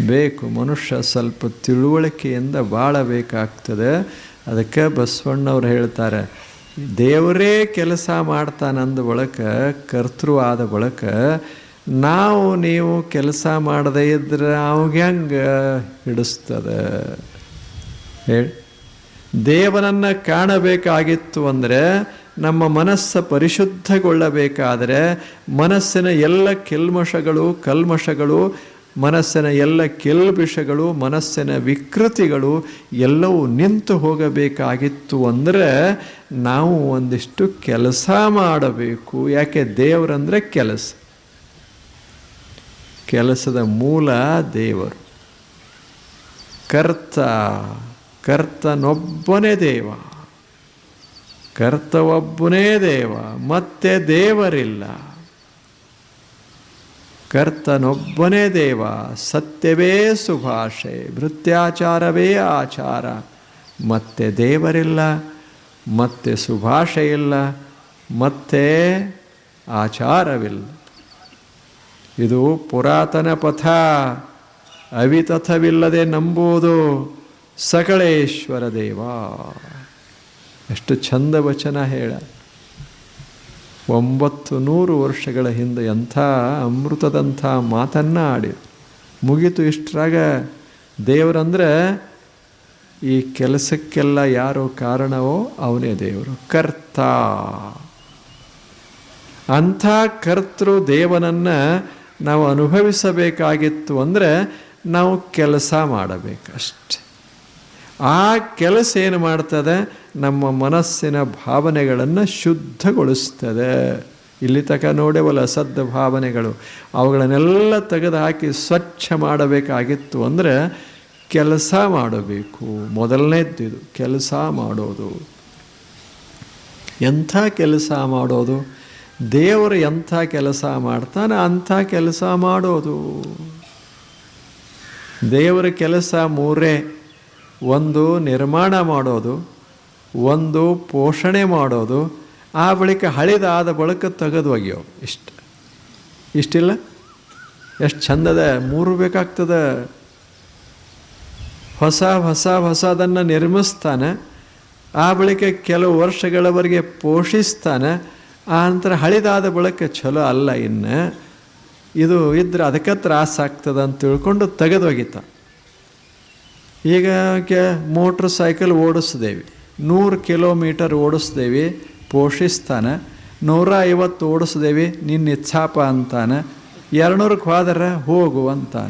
ಬೇಕು. ಮನುಷ್ಯ ಸ್ವಲ್ಪ ತಿಳುವಳಿಕೆಯಿಂದ ಬಾಳಬೇಕಾಗ್ತದೆ. ಅದಕ್ಕೆ ಬಸವಣ್ಣವ್ರು ಹೇಳ್ತಾರೆ, ದೇವರೇ ಕೆಲಸ ಮಾಡ್ತಾನಂದ ಬಳಿಕ, ಕರ್ತೃ ಆದ ಬಳಿಕ ನಾವು ನೀವು ಕೆಲಸ ಮಾಡದೇ ಇದ್ರೆ ಅವಾಗ ಹೆಂಗೆ ಹಿಡಿಸ್ತದೆ ಹೇಳಿ? ದೇವನನ್ನು ಕಾಣಬೇಕಾಗಿತ್ತು ಅಂದರೆ ನಮ್ಮ ಮನಸ್ಸು ಪರಿಶುದ್ಧಗೊಳ್ಳಬೇಕಾದರೆ ಮನಸ್ಸಿನ ಎಲ್ಲ ಕಲ್ಮಶಗಳು, ಮನಸ್ಸಿನ ಎಲ್ಲ ಕಿಲ್ಬಿಷಗಳು, ಮನಸ್ಸಿನ ವಿಕೃತಿಗಳು ಎಲ್ಲವೂ ನಿಂತು ಹೋಗಬೇಕಾಗಿತ್ತು ಅಂದರೆ ನಾವು ಒಂದಿಷ್ಟು ಕೆಲಸ ಮಾಡಬೇಕು. ಯಾಕೆ? ದೇವರಂದರೆ ಕೆಲಸದ ಮೂಲ ದೇವರು. ಕರ್ತನೊಬ್ಬನೇ ದೇವ, ಒಬ್ಬನೇ ದೇವ, ಮತ್ತೆ ದೇವರಿಲ್ಲ. ಕರ್ತನೊಬ್ಬನೇ ದೇವ, ಸತ್ಯವೇ ಸುಭಾಷೆ, ಭೃತ್ಯಾಚಾರವೇ ಆಚಾರ. ಮತ್ತೆ ದೇವರಿಲ್ಲ, ಮತ್ತೆ ಸುಭಾಷೆ ಇಲ್ಲ, ಮತ್ತೆ ಆಚಾರವಿಲ್ಲ. ಇದು ಪುರಾತನ ಪಥ. ಅವಿತಥವಿಲ್ಲದೆ ನಂಬುವುದು ಸಕಳೇಶ್ವರ ದೇವ. ಎಷ್ಟು ಚಂದ ವಚನ ಹೇಳ. 900 ವರ್ಷಗಳ ಹಿಂದೆ ಎಂಥ ಅಮೃತದಂಥ ಮಾತನ್ನು ಆಡಿ ಮುಗೀತು. ಇಷ್ಟರಾಗ ದೇವರಂದ್ರೆ ಈ ಕೆಲಸಕ್ಕೆಲ್ಲ ಯಾರು ಕಾರಣವೋ ಅವನೇ ದೇವರು, ಕರ್ತ. ಅಂಥ ಕರ್ತೃ ದೇವನನ್ನು ನಾವು ಅನುಭವಿಸಬೇಕಾಗಿತ್ತು ಅಂದರೆ ನಾವು ಕೆಲಸ ಮಾಡಬೇಕಷ್ಟೆ. ಆ ಕೆಲಸ ಏನು ಮಾಡ್ತದೆ? ನಮ್ಮ ಮನಸ್ಸಿನ ಭಾವನೆಗಳನ್ನು ಶುದ್ಧಗೊಳಿಸ್ತದೆ. ಇಲ್ಲಿ ತನಕ ನೋಡೇವಲ್ಲ ಸದ್ದ ಭಾವನೆಗಳು, ಅವುಗಳನ್ನೆಲ್ಲ ತೆಗೆದು ಹಾಕಿ ಸ್ವಚ್ಛ ಮಾಡಬೇಕಾಗಿತ್ತು ಅಂದರೆ ಕೆಲಸ ಮಾಡಬೇಕು. ಮೊದಲನೇದ್ದು ಕೆಲಸ ಮಾಡೋದು. ಎಂಥ ಕೆಲಸ ಮಾಡೋದು? ದೇವರು ಎಂಥ ಕೆಲಸ ಮಾಡ್ತಾನೆ ಅಂಥ ಕೆಲಸ ಮಾಡೋದು. ದೇವರ ಕೆಲಸ 3: ಒಂದು ನಿರ್ಮಾಣ ಮಾಡೋದು, ಒಂದು ಪೋಷಣೆ ಮಾಡೋದು, ಆ ಬಳಿಕ ಹಳಿದಾದ ಬಳಿಕ ತೆಗೆದು ಒಗೆಯೋದು. ಇಷ್ಟಿಲ್ಲ? ಎಷ್ಟು ಚಂದದ 3 ಬೇಕಾಗ್ತದೆ. ಹೊಸದನ್ನು ನಿರ್ಮಿಸ್ತಾನೆ, ಆ ಬಳಿಕ ಕೆಲವು ವರ್ಷಗಳವರೆಗೆ ಪೋಷಿಸ್ತಾನೆ, ಆ ನಂತರ ಹಳಿದಾದ ಬಳಿಕ ಚಲೋ ಅಲ್ಲ ಇನ್ನು ಇದು ಇದ್ರೆ ಅದಕ್ಕೆ ತ್ರಾಸಾಗ್ತದೆ ಅಂತ ತಿಳ್ಕೊಂಡು ತೆಗೆದು ಒಗಿತ. ಈಗ ಮೋಟ್ರ್ ಸೈಕಲ್ ಓಡಿಸ್ದೇವಿ, 100 ಕಿಲೋಮೀಟರ್ ಓಡಿಸ್ದೇವಿ, ಪೋಷಿಸ್ತಾನೆ. 150 ಓಡಿಸ್ದೇವಿ, ನಿನ್ನ ಇಚ್ಛಾಪ ಅಂತಾನೆ. 200ಕ್ಕೆ ಹೋದರೆ ಹೋಗು ಅಂತಾನೆ.